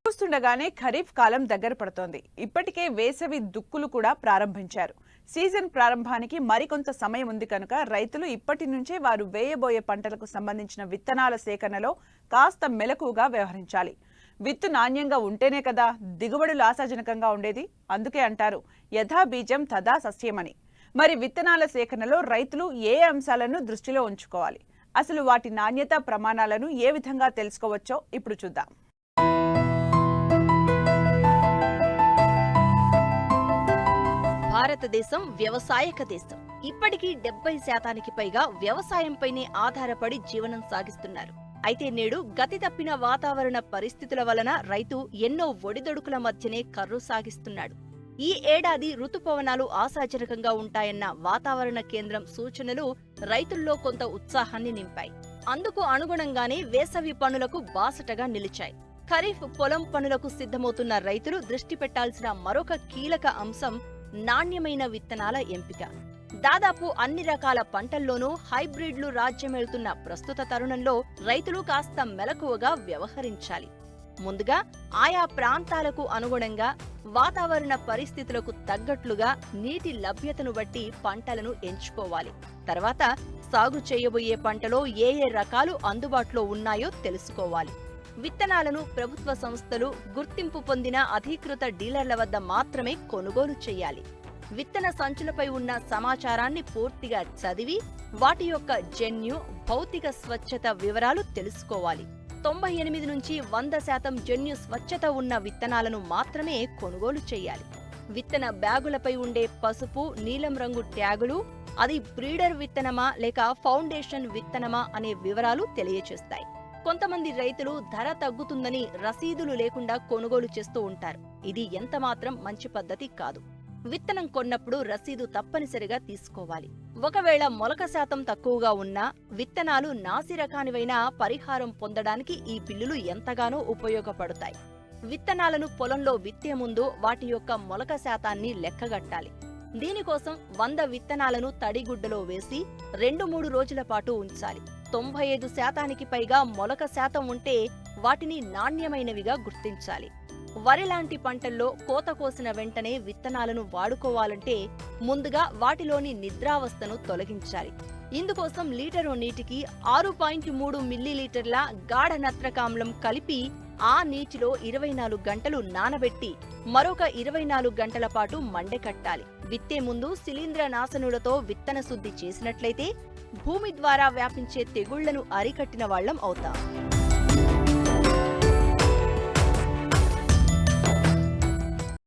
చూస్తుండగానే ఖరీఫ్ కాలం దగ్గర పడుతోంది. ఇప్పటికే వేసవి దుక్కులు కూడా ప్రారంభించారు. సీజన్ ప్రారంభానికి మరికొంత సమయం ఉంది కనుక రైతులు ఇప్పటి నుంచే వారు వేయబోయే పంటలకు సంబంధించిన విత్తనాల సేకరణలో కాస్త మెలకువగా వ్యవహరించాలి. విత్తు నాణ్యంగా ఉంటేనే కదా దిగుబడులు ఆశాజనకంగా ఉండేది. అందుకే అంటారు యథా బీజం తదా సస్యమని. మరి విత్తనాల సేకరణలో రైతులు ఏ అంశాలను దృష్టిలో ఉంచుకోవాలి, అసలు వాటి నాణ్యత ప్రమాణాలను ఏ విధంగా తెలుసుకోవచ్చో ఇప్పుడు చూద్దాం. భారతదేశం వ్యవసాయక దేశం. ఇప్పటికీ 70% పైగా వ్యవసాయంపైనే ఆధారపడి జీవనం సాగిస్తున్నారు. అయితే నేడు గతి తప్పిన వాతావరణ పరిస్థితుల వలన రైతు ఎన్నో ఒడిదొడుకుల మధ్యనే కర్రు సాగిస్తున్నాడు. ఈ ఏడాది రుతుపవనాలు ఆశాజనకంగా ఉంటాయన్న వాతావరణ కేంద్రం సూచనలు రైతుల్లో కొంత ఉత్సాహాన్ని నింపాయి. అందుకు అనుగుణంగానే వేసవి పనులకు బాసటగా నిలిచాయి. ఖరీఫ్ పొలం పనులకు సిద్ధమవుతున్న రైతులు దృష్టి పెట్టాల్సిన మరొక కీలక అంశం నాణ్యమైన విత్తనాల ఎంపిక. దాదాపు అన్ని రకాల పంటల్లోనూ హైబ్రిడ్లు రాజ్యమేలుతున్న ప్రస్తుత తరుణంలో రైతులు కాస్త మెలకువగా వ్యవహరించాలి. ముందుగా ఆయా ప్రాంతాలకు అనుగుణంగా వాతావరణ పరిస్థితులకు తగ్గట్లుగా నీటి లభ్యతను బట్టి పంటలను ఎంచుకోవాలి. తర్వాత సాగు చేయబోయే పంటలో ఏ ఏ రకాలు అందుబాటులో ఉన్నాయో తెలుసుకోవాలి. విత్తనాలను ప్రభుత్వ సంస్థలు, గుర్తింపు పొందిన అధీకృత డీలర్ల వద్ద మాత్రమే కొనుగోలు చేయాలి. విత్తన సంచులపై ఉన్న సమాచారాన్ని పూర్తిగా చదివి వాటి యొక్క జన్యు, భౌతిక స్వచ్ఛత వివరాలు తెలుసుకోవాలి. 98 నుంచి 100% జన్యు స్వచ్ఛత ఉన్న విత్తనాలను మాత్రమే కొనుగోలు చేయాలి. విత్తన బ్యాగులపై ఉండే పసుపు, నీలం రంగు ట్యాగులు అది బ్రీడర్ విత్తనమా లేక ఫౌండేషన్ విత్తనమా అనే వివరాలు తెలియచేస్తాయి. కొంతమంది రైతులు ధర తగ్గుతుందని రసీదులు లేకుండా కొనుగోలు చేస్తూ ఉంటారు. ఇది ఎంతమాత్రం మంచి పద్ధతి కాదు. విత్తనం కొన్నప్పుడు రసీదు తప్పనిసరిగా తీసుకోవాలి. ఒకవేళ మొలక శాతం తక్కువగా ఉన్నా, విత్తనాలు నాసి రకానివైనా పరిహారం పొందడానికి ఈ బిల్లులు ఎంతగానో ఉపయోగపడతాయి. విత్తనాలను పొలంలో విత్తే ముందు వాటి యొక్క మొలక శాతాన్ని లెక్కగట్టాలి. దీనికోసం 100 విత్తనాలను తడిగుడ్డలో వేసి 2-3 రోజుల పాటు ఉంచాలి. 95% పైగా మొలక శాతం ఉంటే వాటిని నాణ్యమైనవిగా గుర్తించాలి. వరి లాంటి పంటల్లో కోత కోసిన వెంటనే విత్తనాలను వాడుకోవాలంటే ముందుగా వాటిలోని నిద్రావస్థను తొలగించాలి. ఇందుకోసం లీటరు నీటికి 6.3 మిల్లీలీటర్ల గాఢ నత్రకామ్లం కలిపి ఆ నీటిలో 24 గంటలు నానబెట్టి మరొక 24 గంటల పాటు మండెకట్టాలి. విత్తే ముందు శిలీంద్ర నాశనులతో విత్తన శుద్ధి చేసినట్లయితే భూమి ద్వారా వ్యాపించే తెగుళ్లను అరికట్టిన వాళ్లం అవుతాం.